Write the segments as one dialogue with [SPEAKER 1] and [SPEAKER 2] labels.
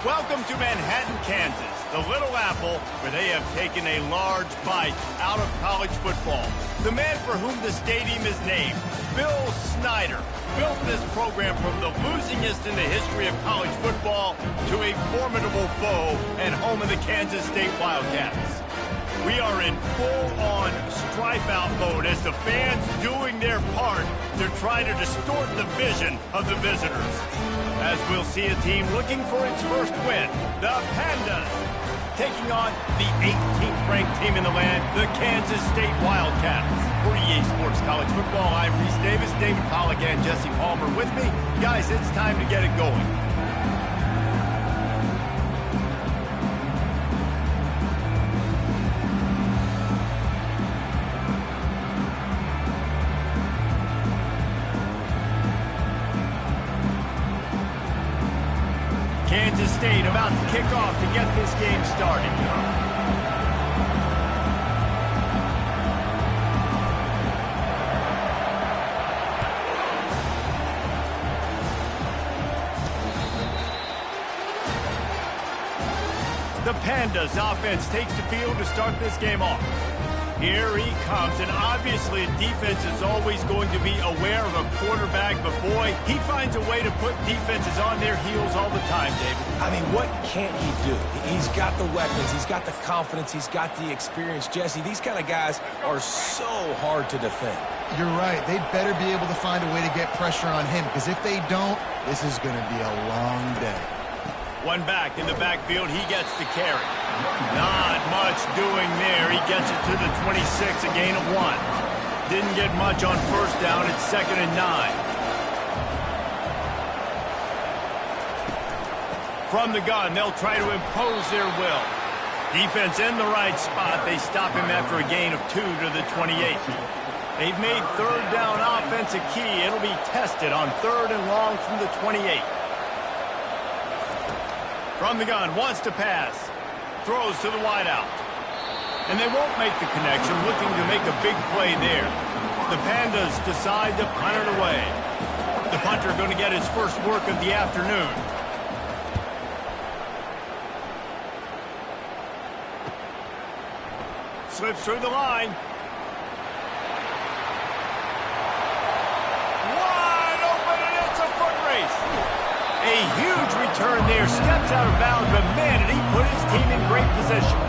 [SPEAKER 1] Welcome to Manhattan, Kansas, the Little Apple, where they have taken a large bite out of college football. The man for whom the stadium is named, Bill Snyder, built this program from the losingest in the history of college football to a formidable foe and home of the Kansas State Wildcats. We are in full-on stripe-out mode as the fans doing their part to try to distort the vision of the visitors. As we'll see a team looking for its first win, the Pandas, taking on the 18th ranked team in the land, the Kansas State Wildcats. For EA Sports College Football, I'm Reese Davis, David Pollack, and Jesse Palmer with me. Guys, it's time to get it going. Kansas State about to kick off to get this game started. The Pandas offense takes the field to start this game off. Here he comes, and obviously defense is always going to be aware of a quarterback, but boy, he finds a way to put defenses on their heels all the time, David.
[SPEAKER 2] I mean, what can't he do? He's got the weapons, he's got the confidence, he's got the experience. Jesse, these kind of guys are so hard to defend.
[SPEAKER 3] You're right. They better be able to find a way to get pressure on him, because if they don't, this is going to be a long day.
[SPEAKER 1] One back in the backfield, he gets the carry. Not much doing there. He gets it to the 26, a gain of 1. Didn't get much on first down. It's 2nd and 9. From the gun, they'll try to impose their will. Defense in the right spot. They stop him after a gain of 2 to the 28. They've made third down offense a key. It'll be tested on 3rd and long from the 28. From the gun, wants to pass. Throws to the wideout. And they won't make the connection, looking to make a big play there. The Pandas decide to punt it away. The punter going to get his first work of the afternoon. Slips through the line. Wide open, and it's a foot race. A huge return there, steps out of bounds, but man, did he put his team in great position.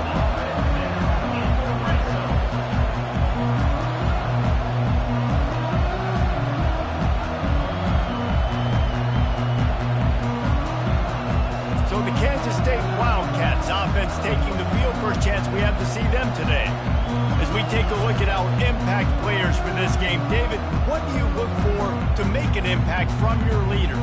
[SPEAKER 1] So the Kansas State Wildcats offense taking the field. First chance we have to see them today. As we take a look at our impact players for this game, David, what do you look for to make an impact from your leaders?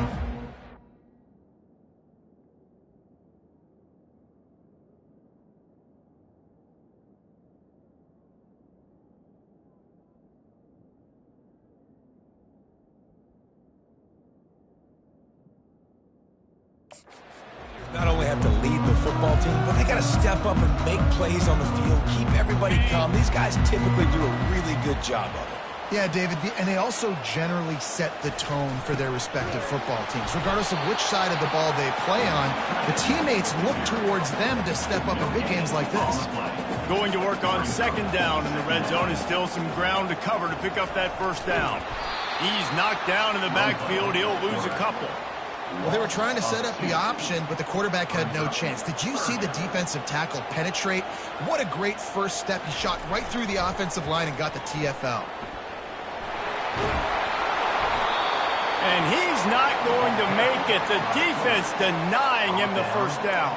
[SPEAKER 2] Not only have to lead the football team, but they got to step up and make plays on the field, keep everybody calm. These guys typically do a really good job of it.
[SPEAKER 3] Yeah, David, and they also generally set the tone for their respective football teams. Regardless of which side of the ball they play on, the teammates look towards them to step up in big games like this.
[SPEAKER 1] Going to work on 2nd down in the red zone, is still some ground to cover to pick up that first down. He's knocked down in the backfield. He'll lose a couple.
[SPEAKER 3] Well, they were trying to set up the option, but the quarterback had no chance. Did you see the defensive tackle penetrate? What a great first step. He shot right through the offensive line and got the TFL.
[SPEAKER 1] And he's not going to make it. The defense denying him the first down.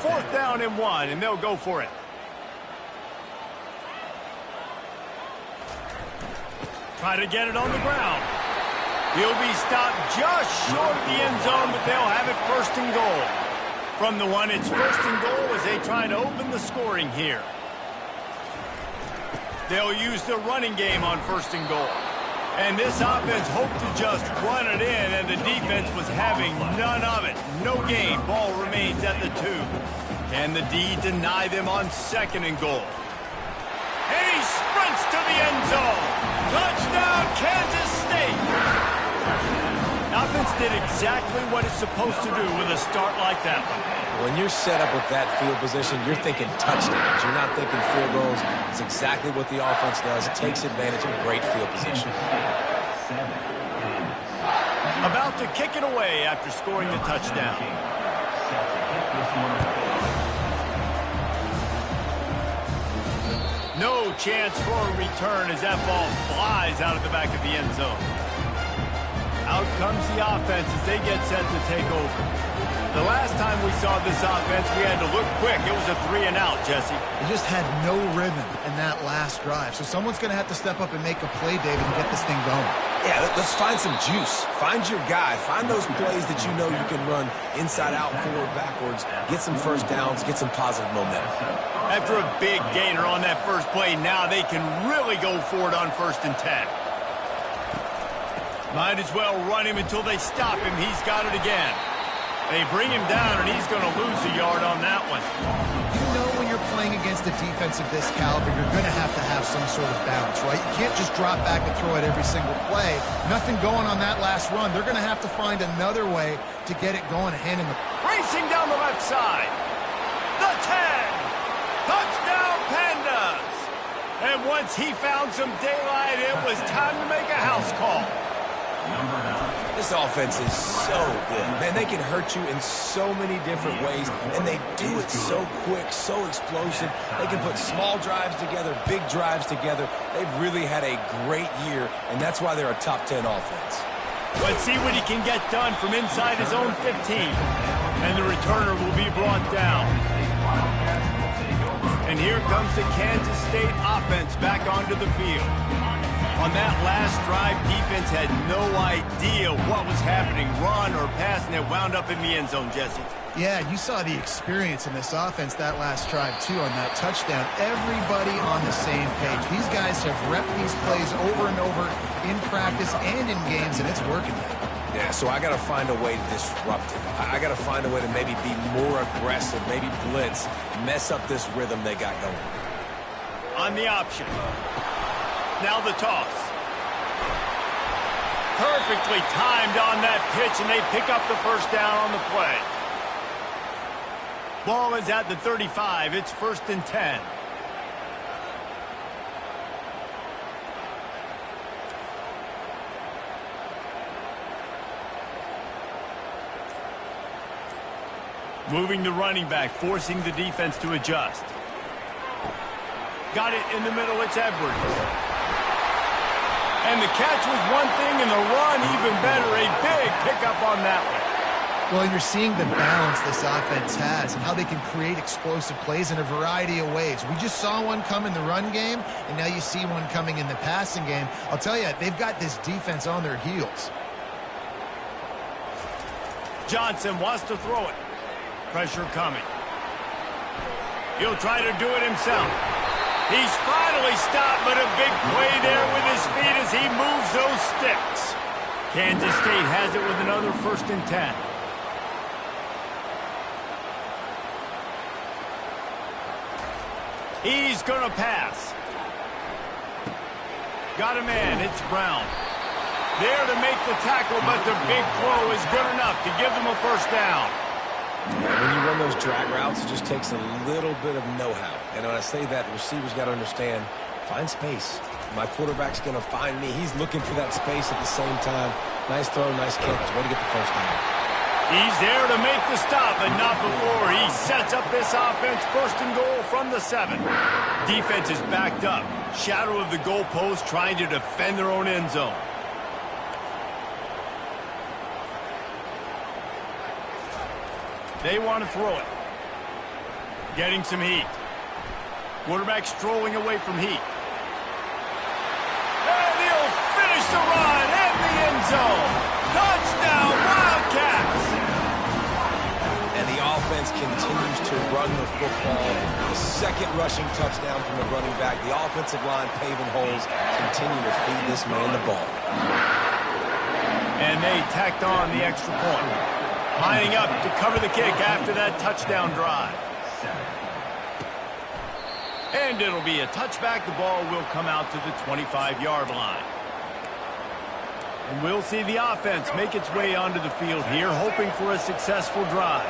[SPEAKER 1] 4th down and 1, and they'll go for it. Try to get it on the ground. He'll be stopped just short of the end zone, but they'll have it 1st and goal. From the 1, it's 1st and goal as they try to open the scoring here. They'll use the running game on 1st and goal. And this offense hoped to just run it in, and the defense was having none of it. No gain. Ball remains at the 2. Can the D deny them on 2nd and goal? And he sprints to the end zone. Touchdown, Kansas State. Offense did exactly what it's supposed to do with a start like that one.
[SPEAKER 2] When you're set up with that field position, you're thinking touchdowns. You're not thinking field goals. It's exactly what the offense does. Takes advantage of great field position.
[SPEAKER 1] About to kick it away after scoring the touchdown. No chance for a return as that ball flies out of the back of the end zone. Out comes the offense as they get set to take over. The last time we saw this offense, we had to look quick. It was a 3-and-out, Jesse.
[SPEAKER 3] They just had no rhythm in that last drive. So someone's going to have to step up and make a play, David, and get this thing going.
[SPEAKER 2] Yeah, let's find some juice. Find your guy. Find those plays that you know you can run inside out, forward, backwards. Get some first downs. Get some positive momentum.
[SPEAKER 1] After a big gainer on that first play, now they can really go for it on 1st and 10. Might as well run him until they stop him. He's got it again. They bring him down, and he's going to lose a yard on that one.
[SPEAKER 3] You know when you're playing against a defense of this caliber, you're going to have some sort of balance, right? You can't just drop back and throw it every single play. Nothing going on that last run. They're going to have to find another way to get it going, handing the...
[SPEAKER 1] Racing down the left side. The 10. Touchdown, Pandas. And once he found some daylight, it was time to make a house call.
[SPEAKER 2] This offense is so good. Man, they can hurt you in so many different ways, and they do it so quick, so explosive. They can put small drives together, big drives together. They've really had a great year, and that's why they're a top 10 offense.
[SPEAKER 1] Let's see what he can get done from inside his own 15. And the returner will be brought down. And here comes the Kansas State offense back onto the field. On that last drive, defense had no idea what was happening, run or pass, and it wound up in the end zone, Jesse.
[SPEAKER 3] Yeah, you saw the experience in this offense that last drive, too, on that touchdown. Everybody on the same page. These guys have repped these plays over and over in practice and in games, and it's working.
[SPEAKER 2] Yeah, so I got to find a way to disrupt it. I got to find a way to maybe be more aggressive, maybe blitz, mess up this rhythm they got going.
[SPEAKER 1] On the option. Now the toss. Perfectly timed on that pitch, and they pick up the first down on the play. Ball is at the 35. It's 1st and 10. Moving the running back, forcing the defense to adjust. Got it in the middle. It's Edwards. And the catch was one thing, and the run even better. A big pickup on that one.
[SPEAKER 3] Well, and you're seeing the balance this offense has and how they can create explosive plays in a variety of ways. We just saw one come in the run game, and now you see one coming in the passing game. I'll tell you, they've got this defense on their heels.
[SPEAKER 1] Johnson wants to throw it. Pressure coming. He'll try to do it himself. He's finally stopped, but a big play there with his feet as he moves those sticks. Kansas State has it with another 1st and 10. He's going to pass. Got a man. It's Brown. There to make the tackle, but the big throw is good enough to give them a first down.
[SPEAKER 2] When you run those drag routes, it just takes a little bit of know-how. And when I say that, the receiver's got to understand, find space. My quarterback's going to find me. He's looking for that space at the same time. Nice throw, nice catch. Way to get the first down.
[SPEAKER 1] He's there to make the stop, but not before. He sets up this offense 1st and goal from the 7. Defense is backed up. Shadow of the goalpost trying to defend their own end zone. They want to throw it. Getting some heat. Quarterback strolling away from heat. And he'll finish the run in the end zone. Touchdown, Wildcats!
[SPEAKER 2] And the offense continues to run the football. The 2nd rushing touchdown from the running back. The offensive line paving holes. Continue to feed this man the ball.
[SPEAKER 1] And they tacked on the extra point. Lining up to cover the kick after that touchdown drive. And it'll be a touchback. The ball will come out to the 25-yard line. And we'll see the offense make its way onto the field here, hoping for a successful drive.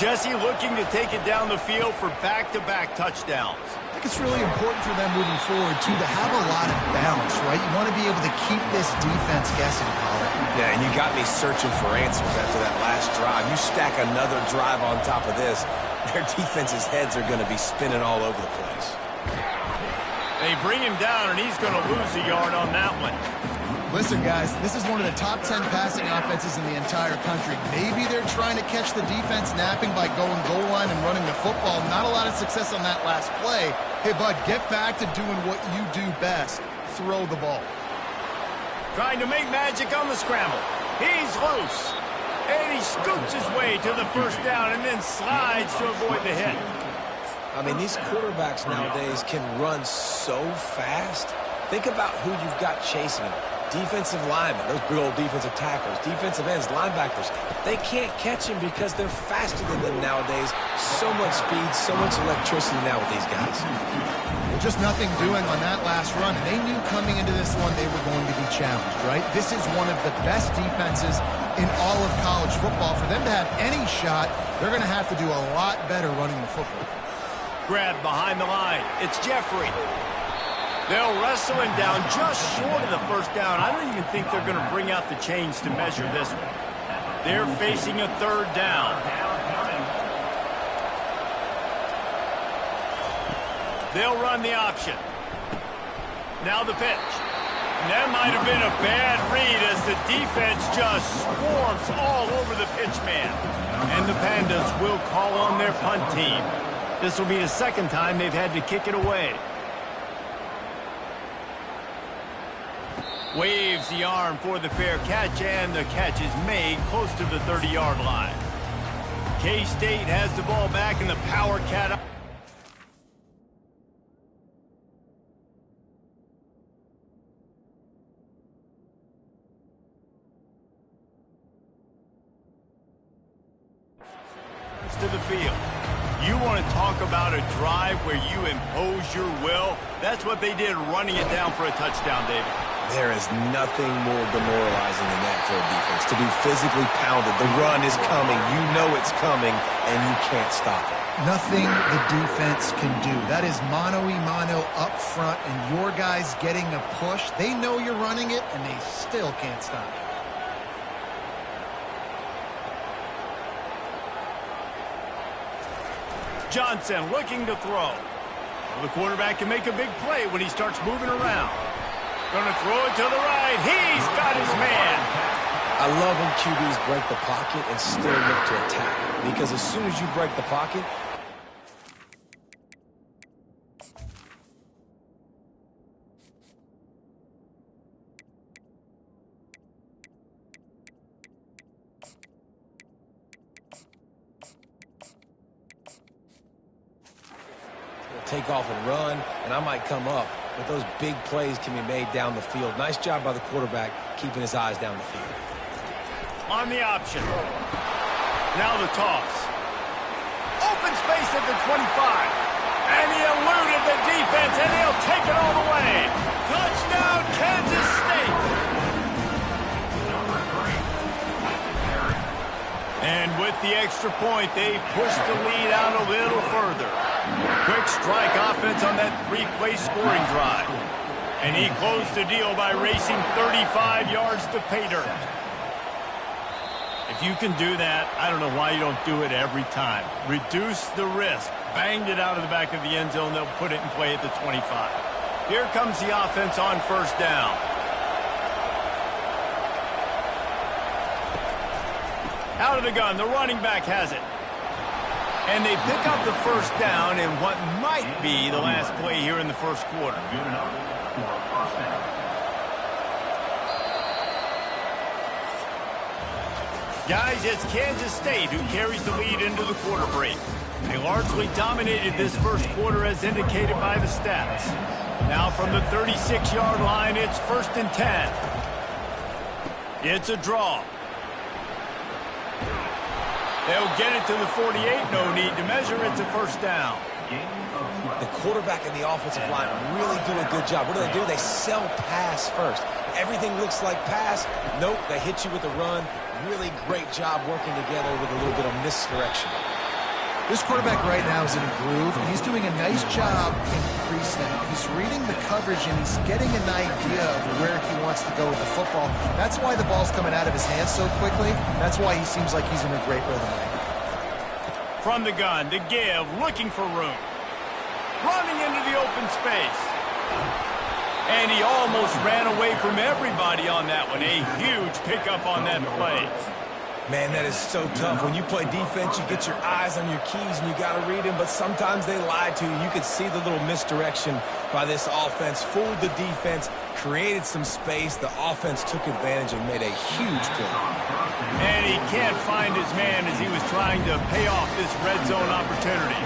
[SPEAKER 1] Jesse looking to take it down the field for back-to-back touchdowns.
[SPEAKER 3] I think it's really important for them moving forward, too, to have a lot of balance, right? You want to be able to keep this defense guessing, Colin.
[SPEAKER 2] Yeah, and you got me searching for answers after that last drive. You stack another drive on top of this, their defense's heads are going to be spinning all over the place.
[SPEAKER 1] They bring him down, and he's going to lose a yard on that one.
[SPEAKER 3] Listen, guys, this is one of the top 10 passing offenses in the entire country. Maybe they're trying to catch the defense napping by going goal line and running the football. Not a lot of success on that last play. Hey, bud, get back to doing what you do best. Throw the ball.
[SPEAKER 1] Trying to make magic on the scramble. He's loose. And he scoots his way to the first down and then slides to avoid the hit.
[SPEAKER 2] I mean, these quarterbacks nowadays can run so fast. Think about who you've got chasing them. Defensive linemen, those big old defensive tackles, defensive ends, linebackers. They can't catch him because they're faster than them nowadays. So much speed, so much electricity now with these guys.
[SPEAKER 3] Just nothing doing on that last run. And they knew coming into this one they were going to be challenged, right? This is one of the best defenses in all of college football. For them to have any shot, they're going to have to do a lot better running the football.
[SPEAKER 1] Grab behind the line. It's Jeffrey. They'll wrestle him down just short of the first down. I don't even think they're going to bring out the chains to measure this one. They're facing a third down. They'll run the option. Now the pitch. And that might have been a bad read as the defense just swarms all over the pitch man. And the Pandas will call on their punt team. This will be the second time they've had to kick it away. Waves the arm for the fair catch, and the catch is made close to the 30-yard line. K-State has the ball back in the Power Cat. To the field. You want to talk about a drive where you impose your will? That's what they did, running it down for a touchdown, David.
[SPEAKER 2] There is nothing more demoralizing than that for a defense. To be physically pounded, the run is coming, you know it's coming, and you can't stop it.
[SPEAKER 3] Nothing the defense can do. That is mano-a-mano up front, and your guys getting a push. They know you're running it, and they still can't stop it.
[SPEAKER 1] Johnson looking to throw. The quarterback can make a big play when he starts moving around. Going to throw it to the right. He's got his man.
[SPEAKER 2] I love when QBs break the pocket and still look to attack. Because as soon as you break the pocket, take off and run, and I might come up. But those big plays can be made down the field. Nice job by the quarterback keeping his eyes down the field.
[SPEAKER 1] On the option. Now the toss. Open space at the 25. And he eluded the defense, and he'll take it all the way. Touchdown, Kansas State. And with the extra point, they push the lead out a little further. Quick strike offense on that three-play scoring drive. And he closed the deal by racing 35 yards to pay dirt. If you can do that, I don't know why you don't do it every time. Reduce the risk. Banged it out of the back of the end zone. They'll put it in play at the 25. Here comes the offense on first down. Out of the gun, the running back has it. And they pick up the first down in what might be the last play here in the first quarter. Guys, it's Kansas State who carries the lead into the quarter break. They largely dominated this first quarter as indicated by the stats. Now from the 36-yard line, it's 1st and 10. It's a draw. They'll get it to the 48. No need to measure. It's a first down.
[SPEAKER 2] The quarterback and the offensive line really do a good job. What do? They sell pass first. everything looks like pass. Nope, they hit you with a run. Really great job working together with a little bit of misdirection.
[SPEAKER 3] This quarterback right now is in a groove, and he's doing a nice job in pre-snap. He's reading the coverage, and he's getting an idea of where he wants to go with the football. That's why the ball's coming out of his hands so quickly. That's why he seems like he's in a great rhythm right now.
[SPEAKER 1] From the gun to give, looking for room. Running into the open space. And he almost ran away from everybody on that one. A huge pickup on that play.
[SPEAKER 2] Man, that is so tough. When you play defense, you get your eyes on your keys and you got to read them, but sometimes they lie to you. You could see the little misdirection by this offense, fooled the defense, created some space. The offense took advantage and made a huge play.
[SPEAKER 1] And he can't find his man as he was trying to pay off this red zone opportunity.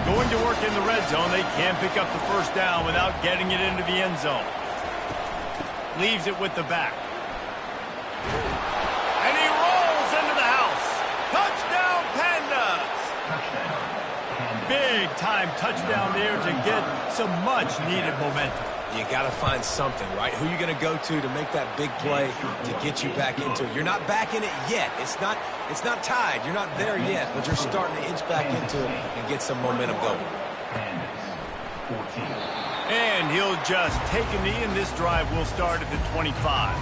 [SPEAKER 1] Going to work in the red zone, they can't pick up the first down without getting it into the end zone. Leaves it with the back. And he rolls into the house. Touchdown, Pandas! Big-time touchdown there to get some much-needed momentum.
[SPEAKER 2] You got to find something, right? Who are you going to go to make that big play to get you back into it? You're not back in it yet. It's not tied. You're not there yet, but you're starting to inch back into it and get some momentum going.
[SPEAKER 1] And he'll just take a knee, and this drive will start at the 25.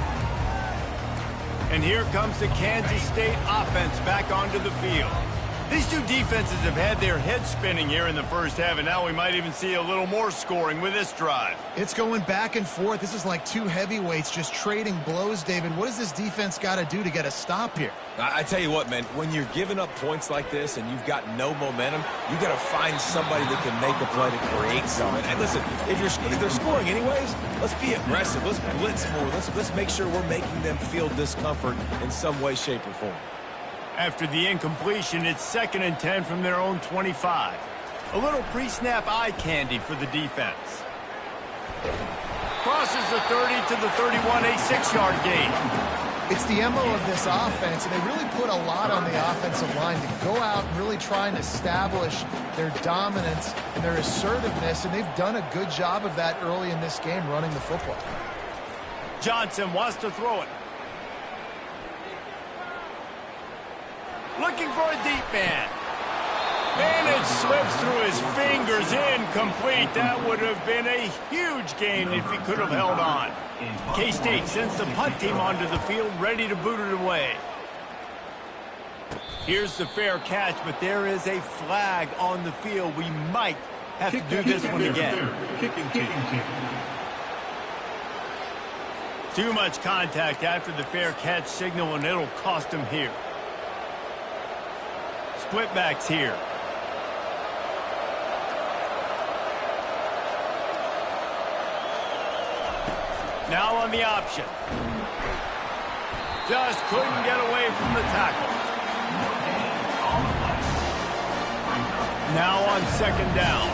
[SPEAKER 1] And here comes the Kansas State offense back onto the field. These two defenses have had their heads spinning here in the first half, and now we might even see a little more scoring with this drive.
[SPEAKER 3] It's going back and forth. This is like two heavyweights just trading blows, David. What does this defense got to do to get a stop here?
[SPEAKER 2] I tell you what, man, when you're giving up points like this and you've got no momentum, you got to find somebody that can make a play to create something. And listen, if they're scoring anyways, let's be aggressive. Let's blitz more. Let's make sure we're making them feel discomfort in some way, shape, or form.
[SPEAKER 1] After the incompletion, it's 2nd and 10 from their own 25. A little pre-snap eye candy for the defense. Crosses the 30 to the 31, a 6-yard gain.
[SPEAKER 3] It's the MO of this offense, and they really put a lot on the offensive line to go out and really try and establish their dominance and their assertiveness, and they've done a good job of that early in this game running the football.
[SPEAKER 1] Johnson wants to throw it. Looking for a deep man. And it slips through his fingers, incomplete. That would have been a huge gain if he could have held on. K-State sends the punt team onto the field, ready to boot it away. Here's the fair catch, but there is a flag on the field. We might have to do this one again. Too much contact after the fair catch signal, and it'll cost him here. Split backs here. Now on the option. Just couldn't get away from the tackle. Now on 2nd down.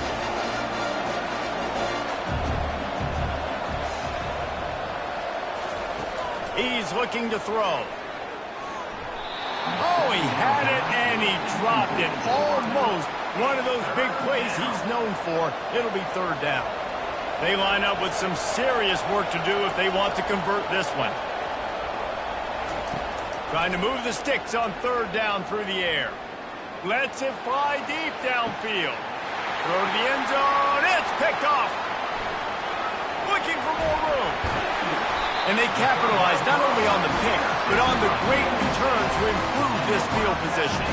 [SPEAKER 1] He's looking to throw. Oh, he had it, and he dropped it. Almost one of those big plays he's known for. It'll be 3rd down. They line up with some serious work to do if they want to convert this one. Trying to move the sticks on 3rd down through the air. Lets it fly deep downfield. Throw to the end zone. It's picked off. Looking for more room. And they capitalize not only on the pick, but on the great return to improve this field position.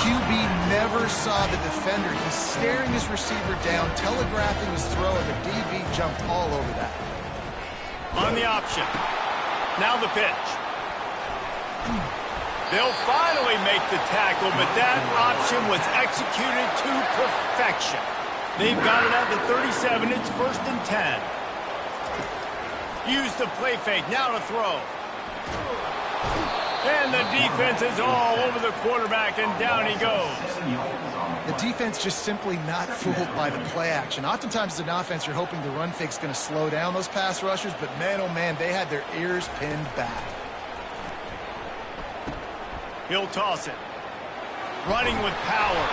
[SPEAKER 3] QB never saw the defender. He's staring his receiver down, telegraphing his throw, and the DB jumped all over that.
[SPEAKER 1] On the option. Now the pitch. They'll finally make the tackle, but that option was executed to perfection. They've got it at the 37. It's 1st and 10. Use the play fake, now to throw. And the defense is all over the quarterback, and down he goes.
[SPEAKER 3] The defense just simply not fooled by the play action. Oftentimes as an offense, you're hoping the run fake's going to slow down those pass rushers, but man, oh man, they had their ears pinned back.
[SPEAKER 1] He'll toss it. Running with power.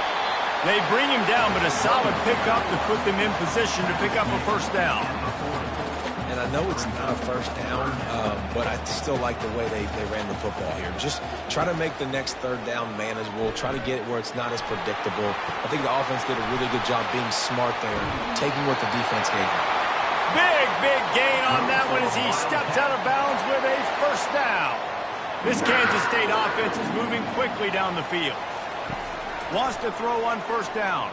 [SPEAKER 1] They bring him down, but a solid pickup to put them in position to pick up a 1st down.
[SPEAKER 2] and I know it's not a first down, but I still like the way they ran the football here. Just try to make the next third down manageable. Try to get it where it's not as predictable. I think the offense did a really good job being smart there, taking what the defense gave them.
[SPEAKER 1] Big gain on that one as he steps out of bounds with a first down. This Kansas State offense is moving quickly down the field. Wants to throw on first down.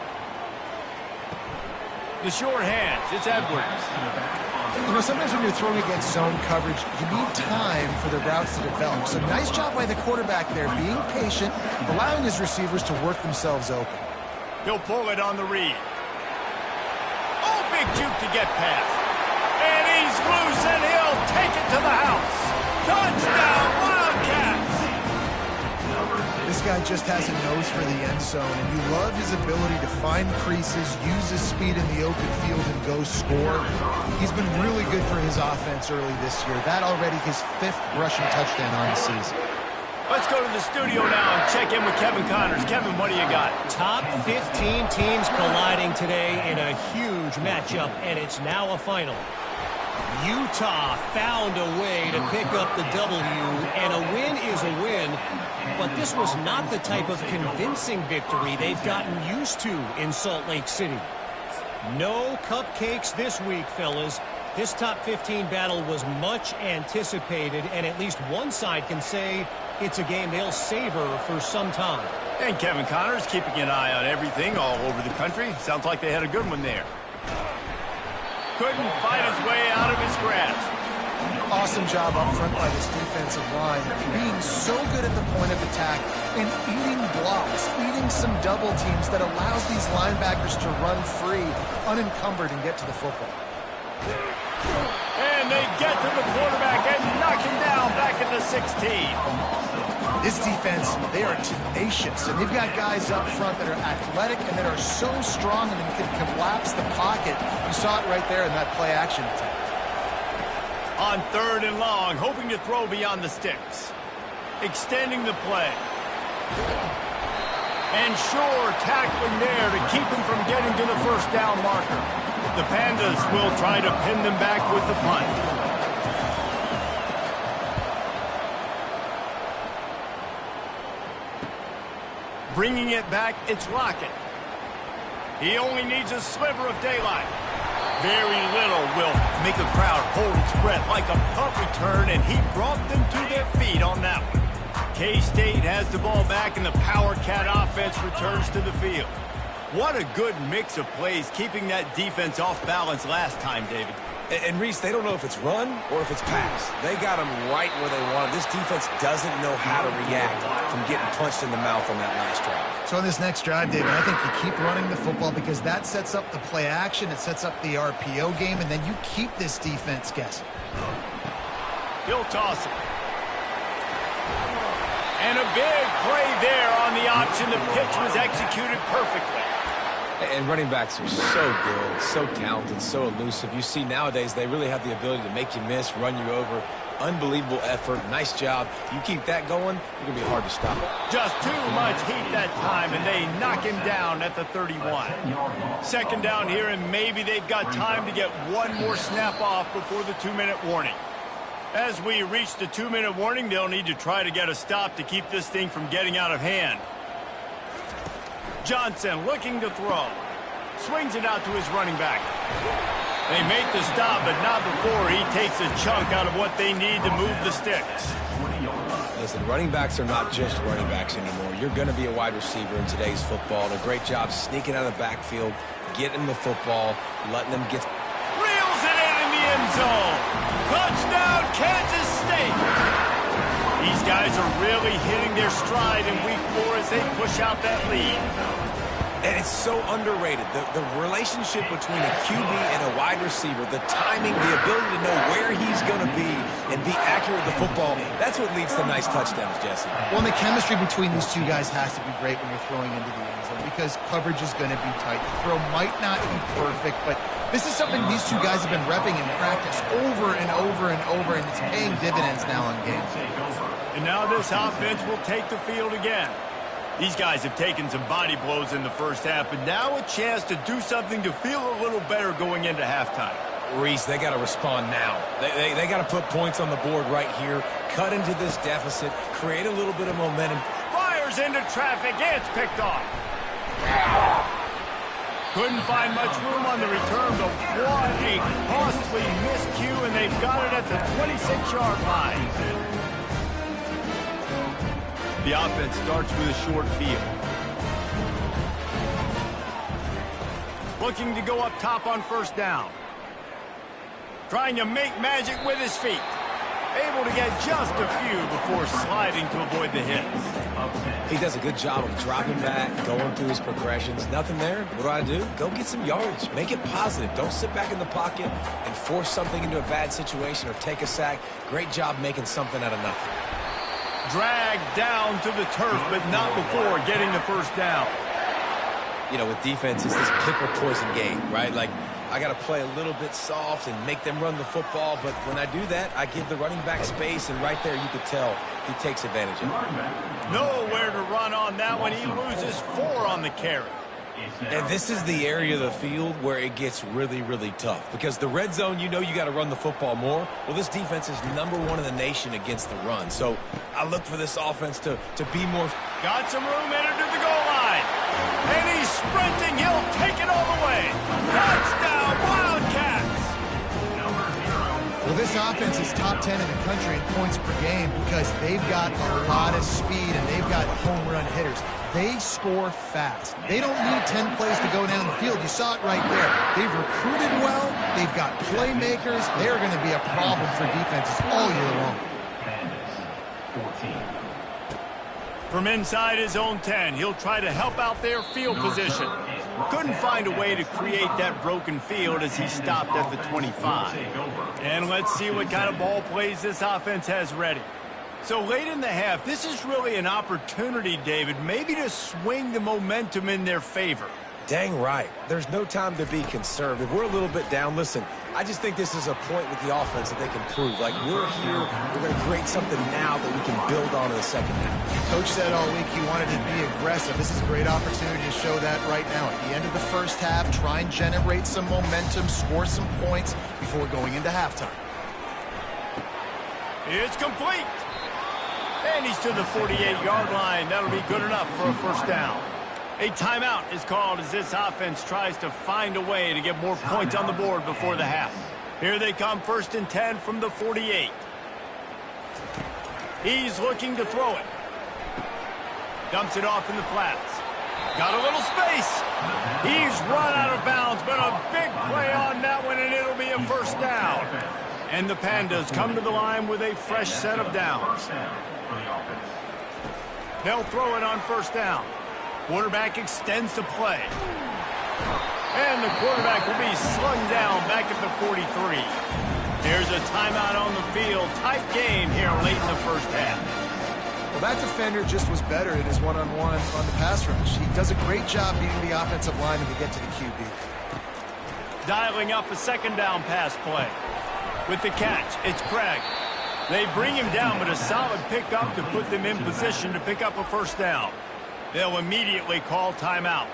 [SPEAKER 1] The short hands, it's Edwards.
[SPEAKER 3] You know, sometimes when you're throwing against zone coverage, you need time for the routes to develop. So nice job by the quarterback there, being patient, allowing his receivers to work themselves open.
[SPEAKER 1] He'll pull it on the read. Oh, big juke to get past. And he's loose, and he'll take it to the house. Touchdown, Wildcats!
[SPEAKER 3] This guy just has a nose for the end zone, and you love his ability to find creases, use his speed in the open field, and go score. He's been really good for his offense early this year. That already his 5th rushing touchdown on the season.
[SPEAKER 1] Let's go to the studio now and check in with Kevin Connors. Kevin, what do you got?
[SPEAKER 4] Top 15 teams colliding today in a huge matchup, and it's now a final. Utah found a way to pick up the W, and a win is a win, but this was not the type of convincing victory they've gotten used to in Salt Lake City. No cupcakes this week, fellas. This top 15 battle was much anticipated, and at least one side can say it's a game they'll savor for some time.
[SPEAKER 1] And Kevin Connors keeping an eye on everything all over the country. Sounds like they had a good one there. Couldn't fight his way out of his grasp.
[SPEAKER 3] Awesome job up front by this defensive line, being so good at the point of attack and eating blocks, eating some double teams that allows these linebackers to run free, unencumbered, and get to the football.
[SPEAKER 1] And they get to the quarterback and knock him down back at the 16.
[SPEAKER 3] This defense, they are tenacious, and they've got guys up front that are athletic and that are so strong and can collapse the pocket. You saw it right there in that play-action attempt.
[SPEAKER 1] On 3rd and long, hoping to throw beyond the sticks. Extending the play. And sure tackling there to keep him from getting to the first down marker. The Pandas will try to pin them back with the punt. Bringing it back, it's Lockett. He only needs a sliver of daylight. Very little will make a crowd hold its breath like a punt return, and he brought them to their feet on that one. K-State has the ball back, and the Power Cat offense returns to the field. What a good mix of plays, keeping that defense off balance last time, David.
[SPEAKER 2] And Reese, they don't know if it's run or if it's pass. They got them right where they want it. This defense doesn't know how to react from getting punched in the mouth on that last drive.
[SPEAKER 3] So in this next drive, David, I think you keep running the football because that sets up the play action, it sets up the RPO game, and then you keep this defense guessing.
[SPEAKER 1] He'll toss it. And a big play there on the option. The pitch was executed perfectly.
[SPEAKER 2] And running backs are so good, so talented, so elusive. You see nowadays they really have the ability to make you miss, run you over. Unbelievable effort. Nice job. You keep that going, it's going to be hard to stop.
[SPEAKER 1] Just too much heat that time, and they knock him down at the 31. 2nd down here, and maybe they've got time to get one more snap off before the 2-minute warning. As we reach the 2-minute warning, they'll need to try to get a stop to keep this thing from getting out of hand. Johnson looking to throw. Swings it out to his running back. They make the stop, but not before he takes a chunk out of what they need to move the sticks.
[SPEAKER 2] Listen, running backs are not just running backs anymore. You're going to be a wide receiver in today's football. And a great job sneaking out of the backfield, getting the football, letting them get...
[SPEAKER 1] Reels it in the end zone. Touchdown, Kansas State. These guys are really hitting their stride in week 4 as they push out that lead.
[SPEAKER 2] And it's so underrated. The relationship between a QB and a wide receiver, the timing, the ability to know where he's going to be and be accurate with the football, that's what leads to nice touchdowns, Jesse.
[SPEAKER 3] Well, and the chemistry between these two guys has to be great when you're throwing into the end zone because coverage is going to be tight. The throw might not be perfect, but this is something these two guys have been repping in practice over and over and over, and it's paying dividends now in games.
[SPEAKER 1] And now this offense will take the field again. These guys have taken some body blows in the first half, but now a chance to do something to feel a little better going into halftime.
[SPEAKER 2] Reese, they got to respond now. They got to put points on the board right here, cut into this deficit, create a little bit of momentum.
[SPEAKER 1] Fires into traffic. It's picked off. Couldn't find much room on the return, but what a costly miscue, and they've got it at the 26-yard line. The offense starts with a short field. Looking to go up top on first down. Trying to make magic with his feet. Able to get just a few before sliding to avoid the hits.
[SPEAKER 2] He does a good job of dropping back, going through his progressions. Nothing there. What do? Go get some yardage. Make it positive. Don't sit back in the pocket and force something into a bad situation or take a sack. Great job making something out of nothing.
[SPEAKER 1] Dragged down to the turf, but not before getting the first down.
[SPEAKER 2] You know, with defense, it's this pick or poison game, right? Like, I got to play a little bit soft and make them run the football, but when I do that, I give the running back space, and right there you could tell he takes advantage of it.
[SPEAKER 1] Nowhere to run on that one. He loses 4 on the carry.
[SPEAKER 2] And this is the area of the field where it gets really, really tough. Because the red zone, you know you got to run the football more. Well, this defense is #1 in the nation against the run. So I look for this offense to be more.
[SPEAKER 1] Got some room entered to the goal line. And he's sprinting. He'll take it all the way. Touchdown, Wildcats.
[SPEAKER 3] Well, this offense is top 10 in the country in points per game because they've got a lot of speed and they've got home run hitters. They score fast. They don't need 10 plays to go down the field. You saw it right there. They've recruited well. They've got playmakers. They're going to be a problem for defenses all year long.
[SPEAKER 1] From inside his own 10, he'll try to help out their field position. Couldn't find a way to create that broken field as he stopped at the 25. And let's see what kind of ball plays this offense has ready. So late in the half, this is really an opportunity, David, maybe to swing the momentum in their favor.
[SPEAKER 2] Dang right. There's no time to be conservative. We're a little bit down. Listen, I just think this is a point with the offense that they can prove. Like, we're here, we're going to create something now that we can build on in the second half.
[SPEAKER 3] Coach said all week he wanted to be aggressive. This is a great opportunity to show that right now. At the end of the first half, try and generate some momentum, score some points before going into halftime.
[SPEAKER 1] It's complete. And he's to the 48-yard line. That'll be good enough for a first down. A timeout is called as this offense tries to find a way to get more points on the board before the half. Here they come, 1st and 10 from the 48. He's looking to throw it. Dumps it off in the flats. Got a little space. He's run out of bounds, but a big play on that one, and it'll be a first down. And the Pandas come to the line with a fresh set of downs. They'll throw it on first down. Quarterback extends the play. And the quarterback will be slung down back at the 43. There's a timeout on the field. Tight game here late in the first half.
[SPEAKER 3] Well, that defender just was better in his one-on-one on the pass rush. He does a great job beating the offensive lineman to get to the QB.
[SPEAKER 1] Dialing up a second down pass play. With the catch, it's Craig. They bring him down, but a solid pickup to put them in position to pick up a first down. They'll immediately call timeout.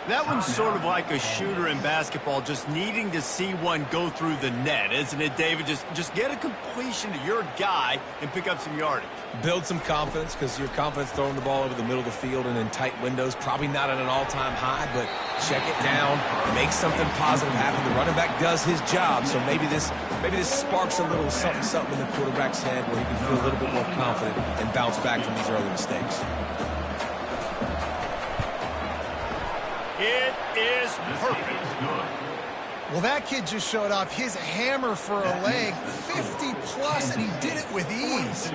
[SPEAKER 1] That one's sort of like a shooter in basketball, just needing to see one go through the net, isn't it, David? Just get a completion to your guy and pick up some yardage.
[SPEAKER 2] Build some confidence, because your confidence throwing the ball over the middle of the field and in tight windows, probably not at an all-time high, but check it down, make something positive happen. The running back does his job, so maybe this sparks a little something in the quarterback's head where he can feel a little bit more confident and bounce back from these early mistakes.
[SPEAKER 1] It is perfect.
[SPEAKER 3] Well, that kid just showed off his hammer for a leg, 50-plus, and he did it with ease.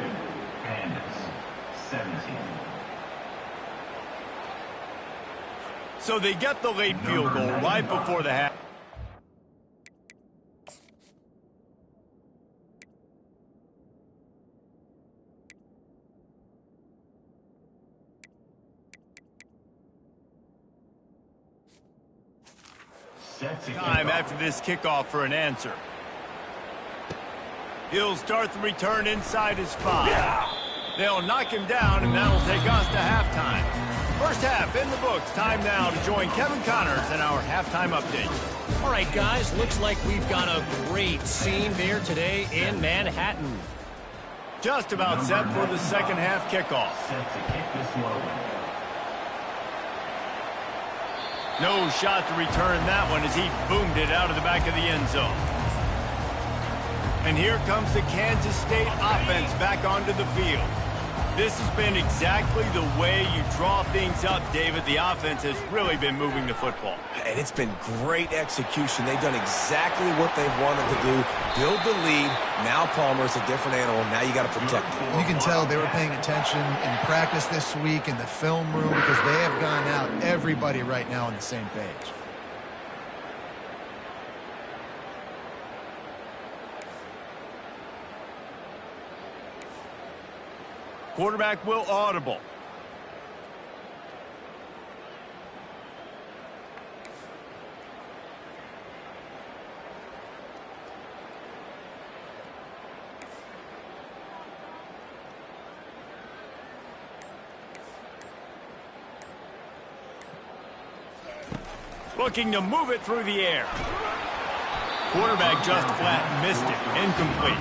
[SPEAKER 1] So they get the late field goal right before the half. Time after this kickoff for an answer. He'll start the return inside his 5. They'll knock him down, and that'll take us to halftime. First half in the books. Time now to join Kevin Connors in our halftime update.
[SPEAKER 4] All right, guys, looks like we've got a great scene there today in Manhattan.
[SPEAKER 1] Just about set for the second half kickoff. No shot to return that one as he boomed it out of the back of the end zone. And here comes the Kansas State offense back onto the field. This has been exactly the way you draw things up, David. The offense has really been moving the football.
[SPEAKER 2] And it's been great execution. They've done exactly what they've wanted to do. Build the lead. Now Palmer's a different animal. Now you got to protect him.
[SPEAKER 3] You can tell they were paying attention in practice this week in the film room because they have gone out, everybody right now on the same page.
[SPEAKER 1] Quarterback will audible. Looking to move it through the air. Quarterback just flat missed it. Incomplete.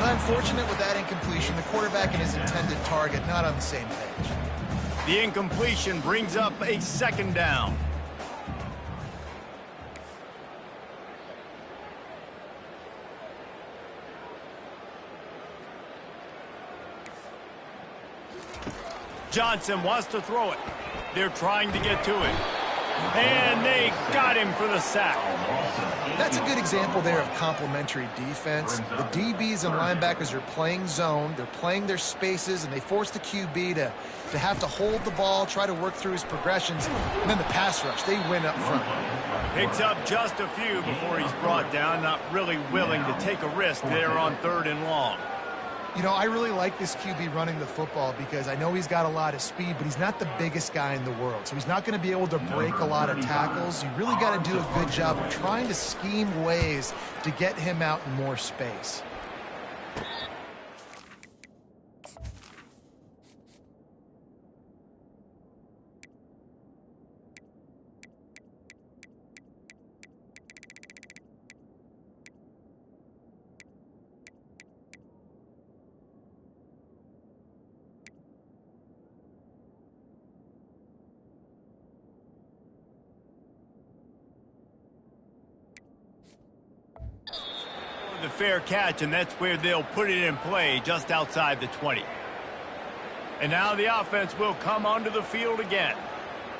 [SPEAKER 3] Unfortunate with that incompletion. The quarterback and his intended target not on the same page.
[SPEAKER 1] The incompletion brings up a second down. Johnson wants to throw it. They're trying to get to it. And they got him for the sack.
[SPEAKER 3] That's a good example there of complementary defense. The DBs and linebackers are playing zone. They're playing their spaces, and they force the QB to have to hold the ball, try to work through his progressions. And then the pass rush, they win up front.
[SPEAKER 1] Picks up just a few before he's brought down. Not really willing to take a risk there on 3rd and long.
[SPEAKER 3] You know, I really like this QB running the football because I know he's got a lot of speed, but he's not the biggest guy in the world. So he's not going to be able to break a lot of tackles. You really got to do a good job of trying to scheme ways to get him out in more space.
[SPEAKER 1] The fair catch, and that's where they'll put it in play, just outside the 20. And now the offense will come onto the field again.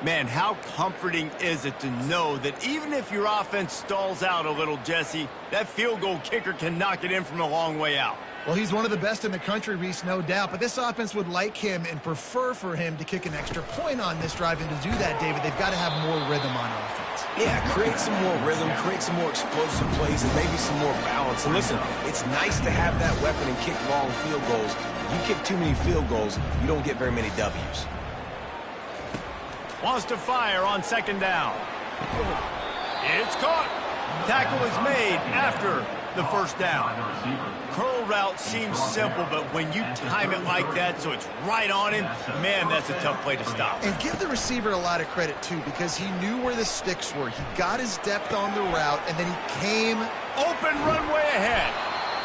[SPEAKER 1] Man, how comforting is it to know that even if your offense stalls out a little, Jesse, that field goal kicker can knock it in from a long way out.
[SPEAKER 3] Well, he's one of the best in the country, Reese, no doubt. But this offense would like him and prefer for him to kick an extra point on this drive. And to do that, David, they've got to have more rhythm on offense.
[SPEAKER 2] Yeah, create some more rhythm, create some more explosive plays, and maybe some more balance. And listen, it's nice to have that weapon and kick long field goals. If you kick too many field goals, you don't get very many W's.
[SPEAKER 1] Wants to fire on 2nd down. It's caught. Tackle is made after the 1st down. Curl route seems simple, but when you time it like that so it's right on him, man, that's a tough play to stop.
[SPEAKER 3] And give the receiver a lot of credit, too, because he knew where the sticks were. He got his depth on the route, and then he came.
[SPEAKER 1] Open runway ahead.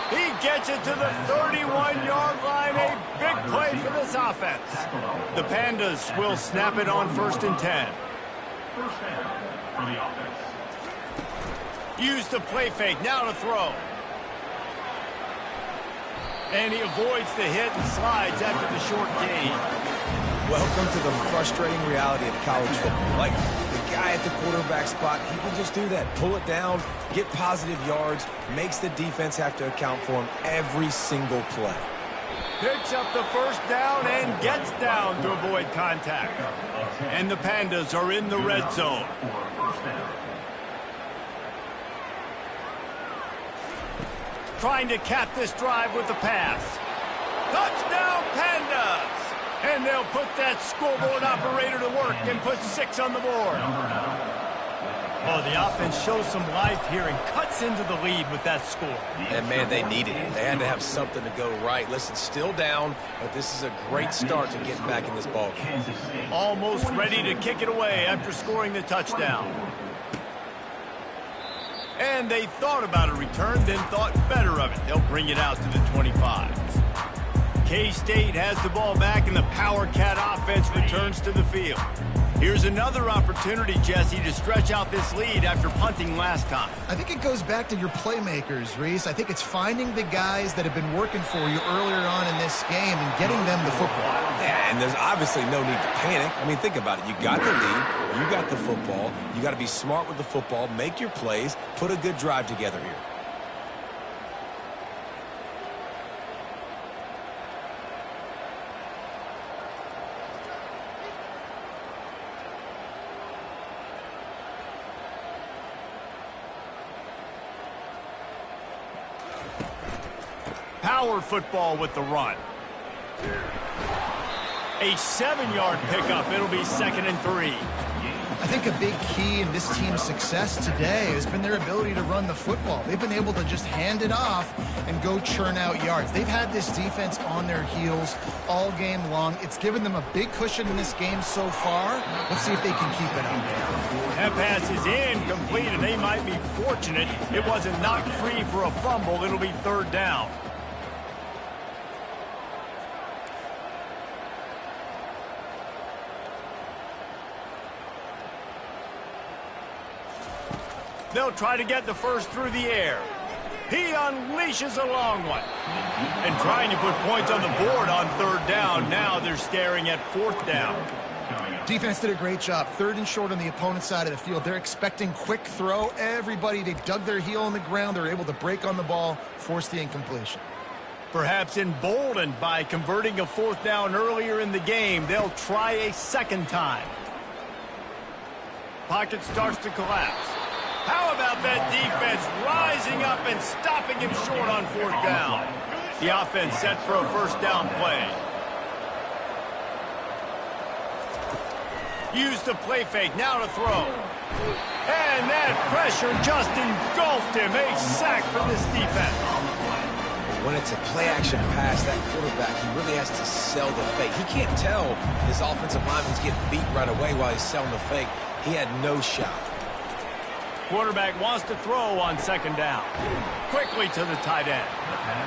[SPEAKER 1] He gets it to the 31-yard line. A big play for this offense. The Pandas will snap it on 1st and 10.
[SPEAKER 5] First down for the offense.
[SPEAKER 1] Use the play fake. Now to throw. And he avoids the hit and slides after the short gain.
[SPEAKER 2] Welcome to the frustrating reality of college football. Like, the guy at the quarterback spot, he can just do that. Pull it down, get positive yards, makes the defense have to account for him every single play.
[SPEAKER 1] Picks up the 1st down and gets down to avoid contact. And the Pandas are in the red zone. Trying to cap this drive with the pass. Touchdown, Pandas! And they'll put that scoreboard operator to work and put 6 on the board. Oh, the offense shows some life here and cuts into the lead with that score.
[SPEAKER 2] And, man, they needed it. They had to have something to go right. Listen, still down, but this is a great start to getting back in this ballgame.
[SPEAKER 1] Almost ready to kick it away after scoring the touchdown. And they thought about a return, then thought better of it. They'll bring it out to the 25. K-State has the ball back, and the Power Cat offense returns to the field. Here's another opportunity, Jesse, to stretch out this lead after punting last time.
[SPEAKER 3] I think it goes back to your playmakers, Reese. I think it's finding the guys that have been working for you earlier on in this game and getting them the football.
[SPEAKER 2] Yeah, and there's obviously no need to panic. I mean, think about it. You got the lead. You got the football. You got to be smart with the football, make your plays, put a good drive together here.
[SPEAKER 1] Power football with the run. A 7-yard pickup. It'll be 2nd and 3.
[SPEAKER 3] I think a big key in this team's success today has been their ability to run the football. They've been able to just hand it off and go churn out yards. They've had this defense on their heels all game long. It's given them a big cushion in this game so far. Let's see if they can keep it up.
[SPEAKER 1] That pass is incomplete, and they might be fortunate it wasn't knocked free for a fumble. It'll be 3rd down. They'll try to get the first through the air. He unleashes a long one. And trying to put points on the board on 3rd down. Now they're staring at 4th down.
[SPEAKER 3] Defense did a great job. 3rd and short on the opponent's side of the field. They're expecting quick throw. Everybody, they dug their heel on the ground. They're able to break on the ball, force the incompletion.
[SPEAKER 1] Perhaps emboldened by converting a 4th down earlier in the game, they'll try a 2nd time. Pocket starts to collapse. How about that defense rising up and stopping him short on 4th down? The offense set for a 1st down play. Use the play fake, now to throw. And that pressure just engulfed him. A sack for this defense.
[SPEAKER 2] When it's a play-action pass, that quarterback, he really has to sell the fake. He can't tell his offensive lineman's getting beat right away while he's selling the fake. He had no shot.
[SPEAKER 1] Quarterback wants to throw on 2nd down. Quickly to the tight end.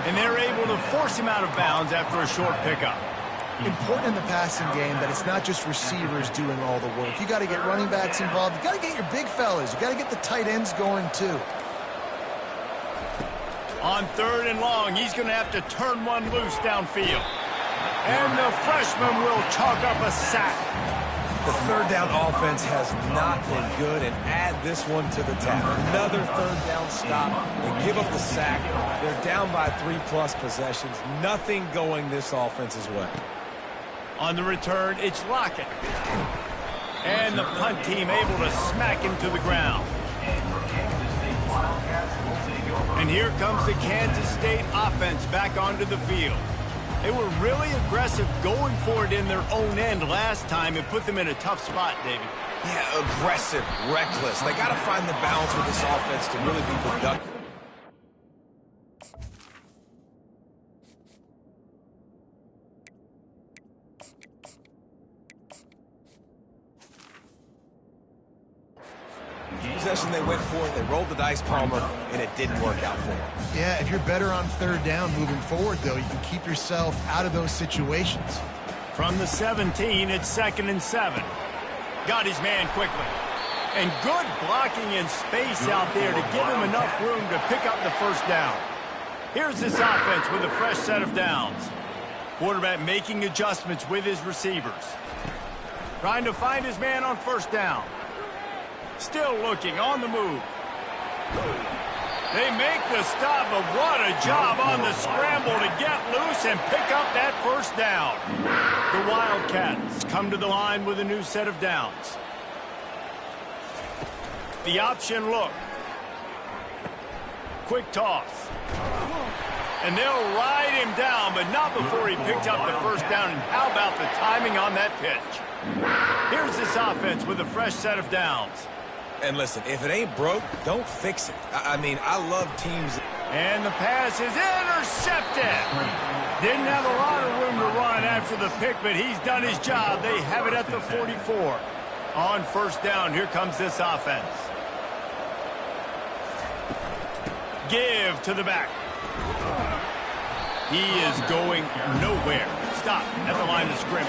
[SPEAKER 1] And they're able to force him out of bounds after a short pickup.
[SPEAKER 3] Important in the passing game that it's not just receivers doing all the work. You got to get running backs involved. You got to get your big fellas. You got to get the tight ends going too.
[SPEAKER 1] On 3rd and long, he's going to have to turn one loose downfield. And the freshman will chalk up a sack.
[SPEAKER 2] The 3rd down offense has not been good, and add this one to the tab. Another 3rd down stop. They give up the sack. They're down by 3+ possessions. Nothing going this offense's way.
[SPEAKER 1] On the return, it's Lockett. And the punt team able to smack him to the ground. And here comes the Kansas State offense back onto the field. They were really aggressive going for it in their own end last time and put them in a tough spot, David.
[SPEAKER 2] Yeah, aggressive, reckless. They got to find the balance with this offense to really be productive. Possession they went for, they rolled the dice, Palmer, and it didn't work out for them.
[SPEAKER 3] Yeah, if you're better on 3rd down moving forward, though, you can keep yourself out of those situations.
[SPEAKER 1] From the 17, it's 2nd and 7. Got his man quickly. And good blocking in space out there to give him enough room to pick up the 1st down. Here's this offense with a fresh set of downs. Quarterback making adjustments with his receivers. Trying to find his man on 1st down. Still looking on the move. They make the stop, but what a job on the scramble to get loose and pick up that 1st down. The Wildcats come to the line with a new set of downs. The option look. Quick toss. And they'll ride him down, but not before he picked up the 1st down. And how about the timing on that pitch? Here's this offense with a fresh set of downs.
[SPEAKER 2] And listen, if it ain't broke, don't fix it. I mean, I love teams.
[SPEAKER 1] And the pass is intercepted. Didn't have a lot of room to run after the pick, but he's done his job. They have it at the 44. On first down, here comes this offense. Give to the back. He is going nowhere. Stop at the line of scrimmage.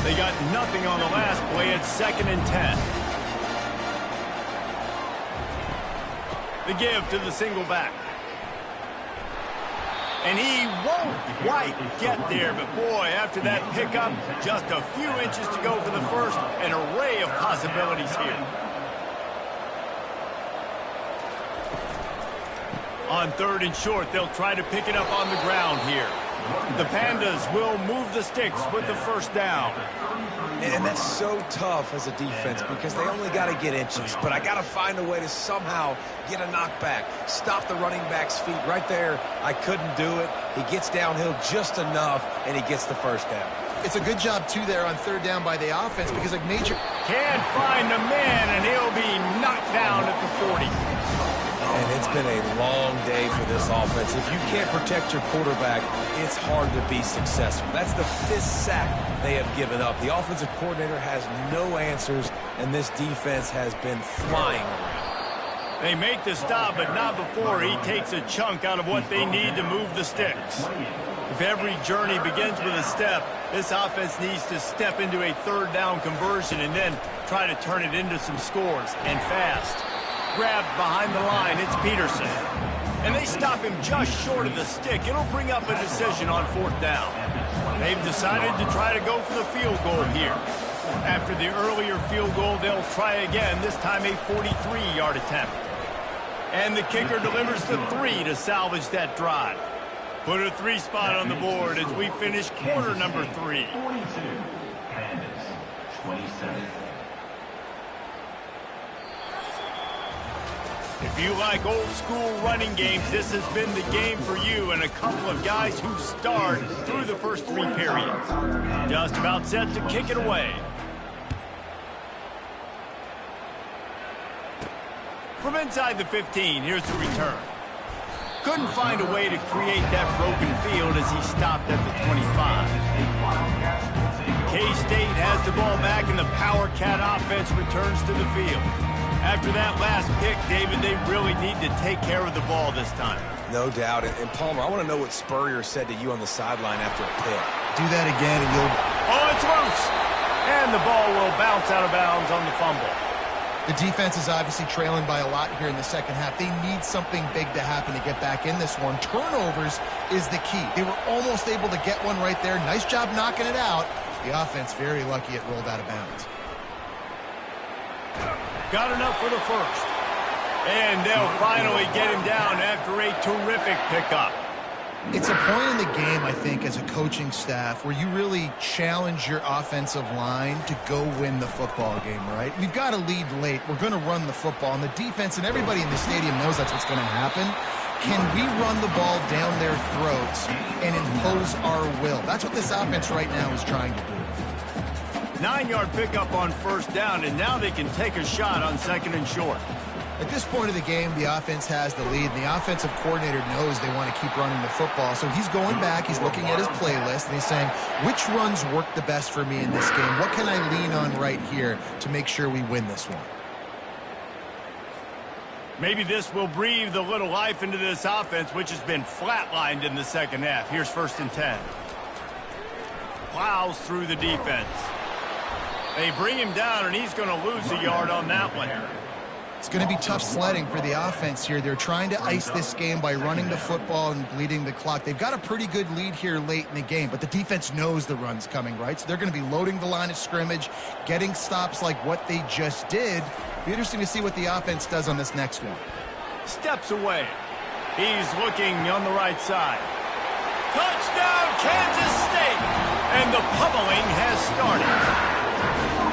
[SPEAKER 1] They got nothing on the last play. It's 2nd and 10. The give to the single back. And he won't quite get there, but boy, after that pickup, just a few inches to go for the first. An array of possibilities here. On 3rd and short, they'll try to pick it up on the ground here. The Pandas will move the sticks with the first down.
[SPEAKER 2] And that's so tough as a defense because they only got to get inches. But I got to find a way to somehow get a knockback, stop the running back's feet right there. I couldn't do it. He gets downhill just enough, and he gets the first down.
[SPEAKER 3] It's a good job, too, there on 3rd down by the offense because like major...
[SPEAKER 1] Can't find the man, and he'll be knocked down at the 40.
[SPEAKER 2] And it's been a long day for this offense. If you can't protect your quarterback, it's hard to be successful. That's the 5th sack they have given up. The offensive coordinator has no answers, and this defense has been flying around.
[SPEAKER 1] They make the stop, but not before he takes a chunk out of what they need to move the sticks. If every journey begins with a step, this offense needs to step into a 3rd down conversion and then try to turn it into some scores, and fast. Grabbed behind the line, it's Peterson. And they stop him just short of the stick. It'll bring up a decision on 4th down. They've decided to try to go for the field goal here. After the earlier field goal, they'll try again, this time a 43-yard attempt. And the kicker delivers the 3 to salvage that drive. Put a 3 spot on the board as we finish quarter number 3.
[SPEAKER 5] 42, Pandas, 27.
[SPEAKER 1] If you like old school running games, this has been the game for you and a couple of guys who starred through the first 3 periods. Just about set to kick it away. From inside the 15, here's the return. Couldn't find a way to create that broken field as he stopped at the 25. K-State has the ball back and the Power Cat offense returns to the field. After that last pick, David, they really need to take care of the ball this time.
[SPEAKER 2] No doubt. And Palmer, I want to know what Spurrier said to you on the sideline after a pick.
[SPEAKER 3] Do that again and you'll...
[SPEAKER 1] Oh, it's loose! And the ball will bounce out of bounds on the fumble.
[SPEAKER 3] The defense is obviously trailing by a lot here in the second half. They need something big to happen to get back in this one. Turnovers is the key. They were almost able to get one right there. Nice job knocking it out. The offense very lucky it rolled out of bounds.
[SPEAKER 1] Got enough for the first. And they'll finally get him down after a terrific pickup.
[SPEAKER 3] It's a point in the game, I think, as a coaching staff where you really challenge your offensive line to go win the football game, right? We've got to lead late. We're going to run the football. And the defense and everybody in the stadium knows that's what's going to happen. Can we run the ball down their throats and impose our will? That's what this offense right now is trying to do.
[SPEAKER 1] 9-yard pickup on first down, and now they can take a shot on 2nd and short.
[SPEAKER 3] At this point of the game, the offense has the lead, and the offensive coordinator knows they want to keep running the football. So he's going back, he's looking at his playlist, and he's saying, which runs work the best for me in this game? What can I lean on right here to make sure we win this one?
[SPEAKER 1] Maybe this will breathe a little life into this offense, which has been flatlined in the second half. Here's 1st and 10. Plows through the defense. They bring him down, and he's going to lose a yard on that one.
[SPEAKER 3] It's going to be tough sledding for the offense here. They're trying to ice this game by running the football and bleeding the clock. They've got a pretty good lead here late in the game, but the defense knows the run's coming, right? So they're going to be loading the line of scrimmage, getting stops like what they just did. Be interesting to see what the offense does on this next one.
[SPEAKER 1] Steps away. He's looking on the right side. Touchdown, Kansas State! And the pummeling has started.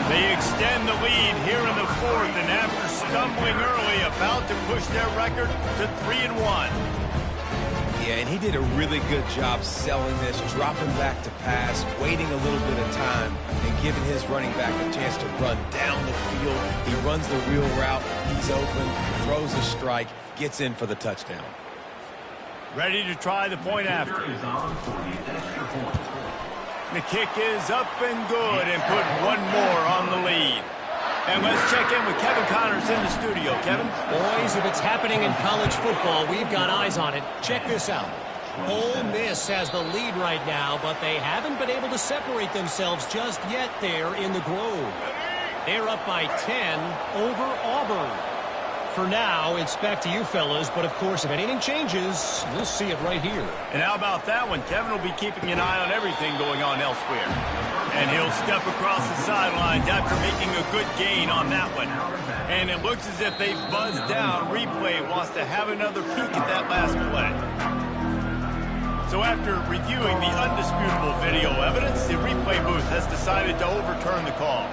[SPEAKER 1] They extend the lead here in the 4th, and after stumbling early, about to push their record to 3-1.
[SPEAKER 2] Yeah, and he did a really good job selling this, dropping back to pass, waiting a little bit of time, and giving his running back a chance to run down the field. He runs the wheel route. He's open, throws a strike, gets in for the touchdown.
[SPEAKER 1] Ready to try the point after. The kick is up and good and put one more on the lead. And let's check in with Kevin Connors in the studio. Kevin?
[SPEAKER 4] Boys, if it's happening in college football, we've got eyes on it. Check this out. Ole Miss has the lead right now, but they haven't been able to separate themselves just yet there in the Grove. They're up by 10 over Auburn. For now, it's back to you fellas, but of course, if anything changes, we'll see it right here.
[SPEAKER 1] And how about that one? Kevin will be keeping an eye on everything going on elsewhere. And he'll step across the sidelines after making a good gain on that one. And it looks as if they've buzzed down. Replay wants to have another peek at that last play. So after reviewing the undisputable video evidence, the replay booth has decided to overturn the call.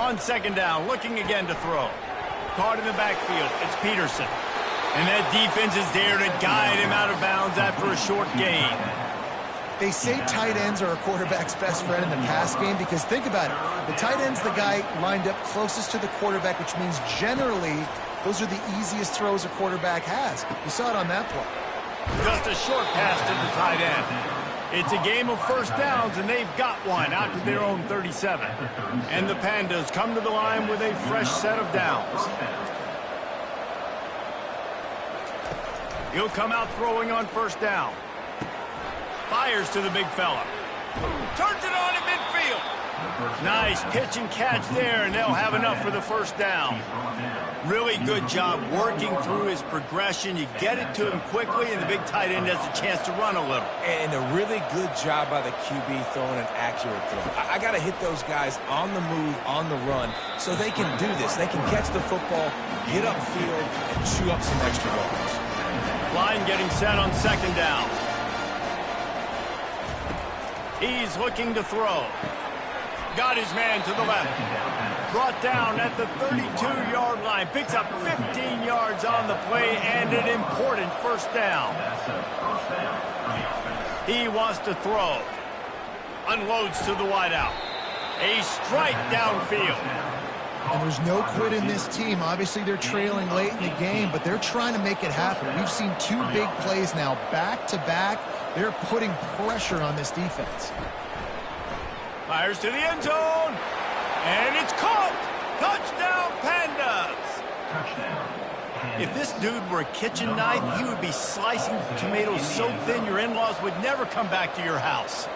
[SPEAKER 1] On second down, looking again to throw. Caught in the backfield, it's Peterson. And that defense is there to guide him out of bounds after a short gain.
[SPEAKER 3] They say tight ends are a quarterback's best friend in the pass game because think about it. The tight end's the guy lined up closest to the quarterback, which means generally those are the easiest throws a quarterback has. You saw it on that play.
[SPEAKER 1] Just a short pass to the tight end. It's a game of first downs, and they've got one out to their own 37. And the Pandas come to the line with a fresh set of downs. He'll come out throwing on first down. Fires to the big fella. Turns it on in midfield. Nice pitch and catch there, and they'll have enough for the first down. Really good job working through his progression. You get it to him quickly, and the big tight end has a chance to run a little.
[SPEAKER 2] And a really good job by the QB throwing an accurate throw. I got to hit those guys on the move, on the run, so they can do this. They can catch the football, get upfield, and chew up some extra yards.
[SPEAKER 1] Line getting set on second down. He's looking to throw. Got his man to the left. Brought down at the 32-yard line. Picks up 15 yards on the play and an important first down. He wants to throw. Unloads to the wideout. A strike downfield.
[SPEAKER 3] And there's no quit in this team. Obviously, they're trailing late in the game, but they're trying to make it happen. We've seen two big plays now, back-to-back. They're putting pressure on this defense.
[SPEAKER 1] Fires to the end zone. And it's caught. Touchdown, Pandas. If this dude were a kitchen knife, he would be slicing tomatoes so thin your in-laws would never come back to your house.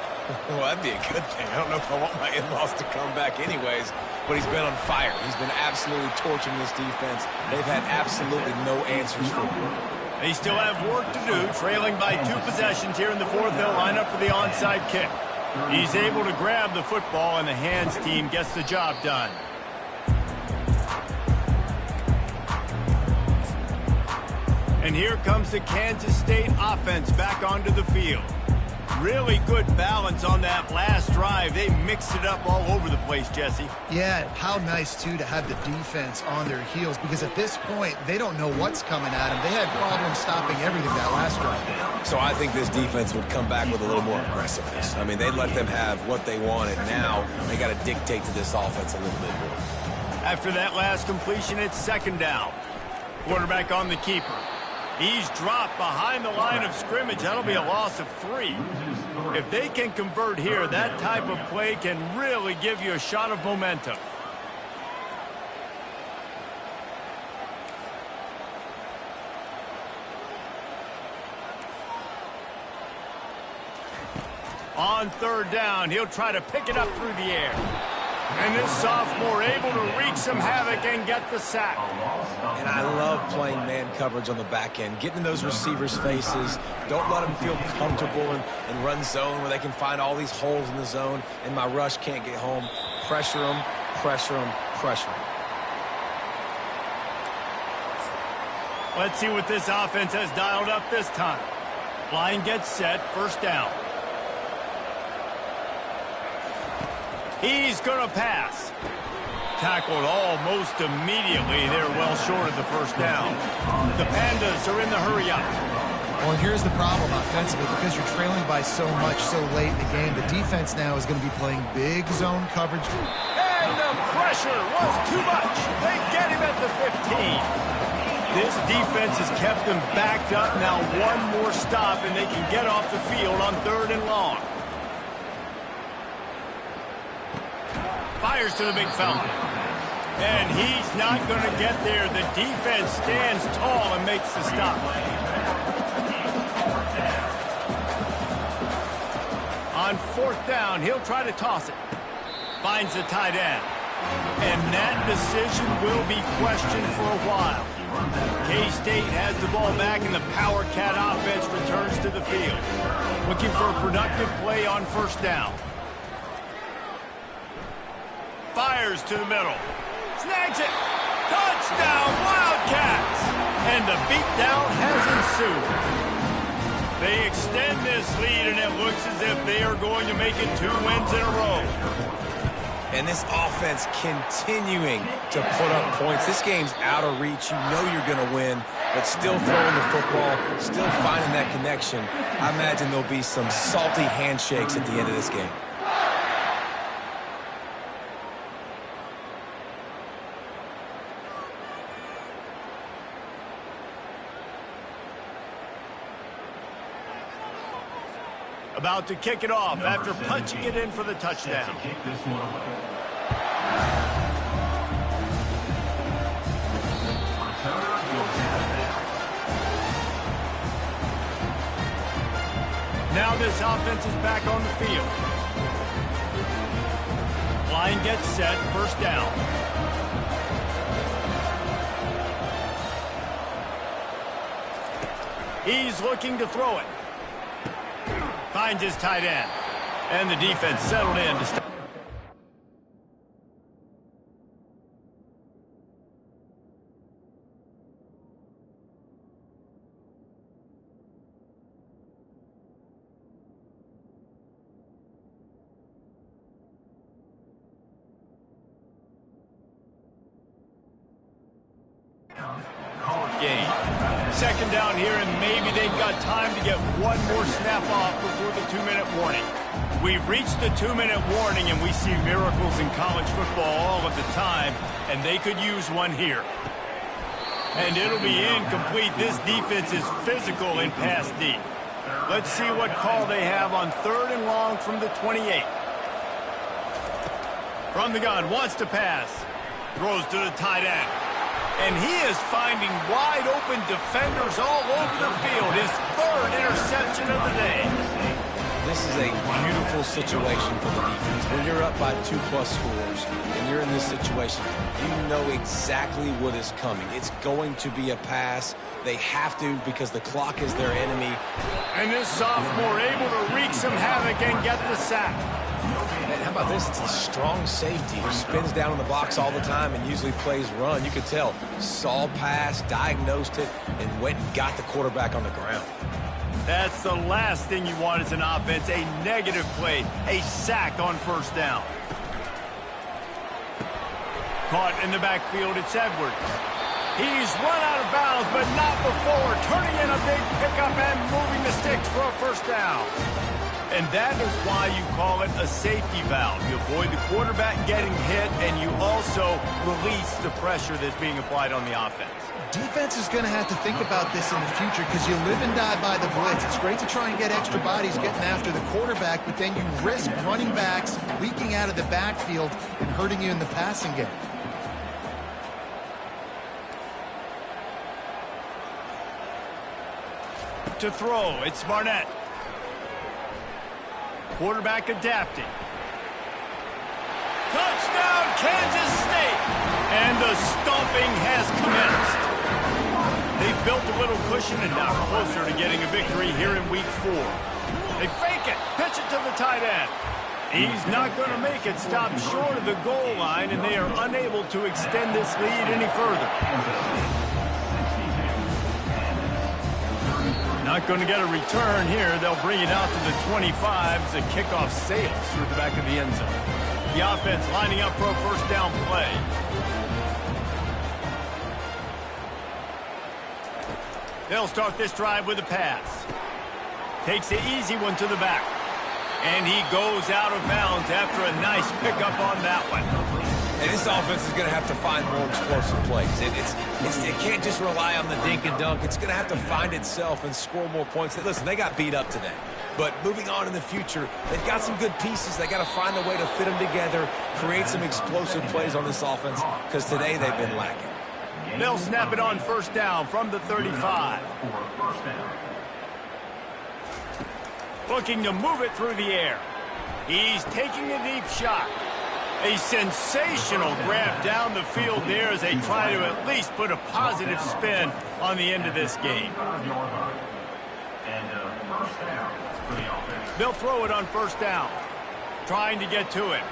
[SPEAKER 2] Well, that'd be a good thing. I don't know if I want my in-laws to come back anyways, but he's been on fire. He's been absolutely torching this defense. They've had absolutely no answers for him.
[SPEAKER 1] They still have work to do, trailing by 2 possessions here in the fourth. They'll line up for the onside kick. He's able to grab the football, and the hands team gets the job done. And here comes the Kansas State offense back onto the field. Really good balance on that last drive. They mixed it up all over the place, Jesse.
[SPEAKER 3] Yeah, how nice, too, to have the defense on their heels because at this point, they don't know what's coming at them. They had problems stopping everything that last drive.
[SPEAKER 2] So I think this defense would come back with a little more aggressiveness. I mean, they let them have what they wanted. Now they got to dictate to this offense a little bit more.
[SPEAKER 1] After that last completion, it's second down. Quarterback on the keeper. He's dropped behind the line of scrimmage. That'll be a loss of 3. If they can convert here, that type of play can really give you a shot of momentum. On third down, he'll try to pick it up through the air. And this sophomore able to wreak some havoc and get the sack.
[SPEAKER 2] And I love playing man coverage on the back end, getting in those receivers' faces. Don't let them feel comfortable and run zone where they can find all these holes in the zone and my rush can't get home. Pressure them, pressure them, pressure them.
[SPEAKER 1] Let's see what this offense has dialed up this time. Line gets set, first down. He's going to pass. Tackled almost immediately. They're well short of the first down. The Pandas are in the hurry up.
[SPEAKER 3] Well, and here's the problem offensively. Because you're trailing by so much so late in the game, the defense now is going to be playing big zone coverage.
[SPEAKER 1] And the pressure was too much. They get him at the 15. This defense has kept them backed up. Now one more stop, and they can get off the field on 3rd and long. Fires to the big fountain. And he's not going to get there. The defense stands tall and makes the stop. On 4th down, he'll try to toss it. Finds the tight end. And that decision will be questioned for a while. K-State has the ball back, and the Power Cat offense returns to the field. Looking for a productive play on 1st down. Fires to the middle. Snags it. Touchdown, Wildcats! And the beatdown has ensued. They extend this lead, and it looks as if they are going to make it 2 wins in a row.
[SPEAKER 2] And this offense continuing to put up points. This game's out of reach. You know you're going to win, but still throwing the football, still finding that connection. I imagine there'll be some salty handshakes at the end of this game.
[SPEAKER 1] About to kick it off after punching it in for the touchdown. Now this offense is back on the field. Line gets set, 1st down. He's looking to throw it. Finds his tight end. And the defense settled in to stop. Game. 2nd down here, and maybe they've got time to get one more snap off before the 2-minute warning. We've reached the 2-minute warning, and we see miracles in college football all of the time, and they could use one here. And it'll be incomplete. This defense is physical in pass deep. Let's see what call they have on 3rd and long from the 28. From the gun, wants to pass. Throws to the tight end. And he is finding wide-open defenders all over the field. His 3rd interception of the day.
[SPEAKER 2] This is a beautiful situation for the defense. When you're up by 2+ scores and you're in this situation, you know exactly what is coming. It's going to be a pass. They have to because the clock is their enemy.
[SPEAKER 1] And this sophomore able to wreak some havoc and get the sack.
[SPEAKER 2] And how about this? It's a strong safety who spins down in the box all the time and usually plays run. You could tell. Saw pass, diagnosed it, and went and got the quarterback on the ground.
[SPEAKER 1] That's the last thing you want as an offense, a negative play, a sack on 1st down. Caught in the backfield, it's Edwards. He's run out of bounds, but not before turning in a big pickup and moving the sticks for a 1st down. And that is why you call it a safety valve. You avoid the quarterback getting hit, and you also release the pressure that's being applied on the offense.
[SPEAKER 3] Defense is going to have to think about this in the future because you live and die by the blitz. It's great to try and get extra bodies getting after the quarterback, but then you risk running backs leaking out of the backfield and hurting you in the passing game.
[SPEAKER 1] To throw, it's Barnett. Quarterback adapting. Touchdown, Kansas State! And the stomping has commenced. They've built a little cushion and now closer to getting a victory here in Week 4. They fake it, pitch it to the tight end. He's not going to make it, stop short of the goal line, and they are unable to extend this lead any further. Not going to get a return here. They'll bring it out to the 25 as the kickoff sails through the back of the end zone. The offense lining up for a 1st down play. They'll start this drive with a pass. Takes the easy one to the back. And he goes out of bounds after a nice pickup on that one.
[SPEAKER 2] And this offense is going to have to find more explosive plays. It can't just rely on the dink and dunk. It's going to have to find itself and score more points. Listen, they got beat up today. But moving on in the future, they've got some good pieces. They got to find a way to fit them together, create some explosive plays on this offense, because today they've been lacking.
[SPEAKER 1] They'll snap it on first down from the 35. Looking to move it through the air. He's taking a deep shot. A sensational grab down the field there as they try to at least put a positive spin on the end of this game. They'll throw it on first down. Trying to get to it.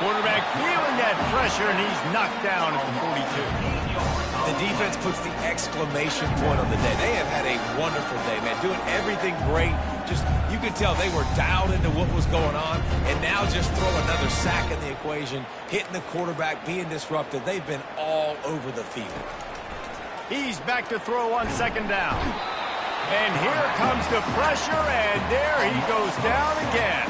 [SPEAKER 1] Quarterback feeling that pressure, and he's knocked down at the 42.
[SPEAKER 2] The defense puts the exclamation point on the day. They have had a wonderful day, man. Doing everything great. Just, you could tell they were dialed into what was going on. And now just throw another sack in the equation. Hitting the quarterback, being disruptive. They've been all over the field.
[SPEAKER 1] He's back to throw on second down. And here comes the pressure, and there he goes down again.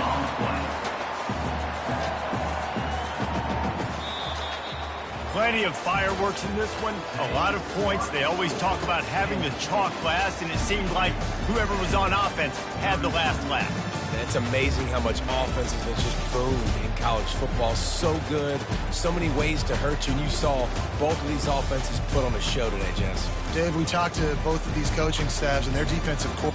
[SPEAKER 1] Plenty of fireworks in this one. A lot of points. They always talk about having the chalk last, and it seemed like whoever was on offense had the last laugh.
[SPEAKER 2] It's amazing how much offense has just boomed in college football. So good. So many ways to hurt you. And you saw both of these offenses put on a show today, Jess.
[SPEAKER 3] Dave, we talked to both of these coaching staffs, and their defensive core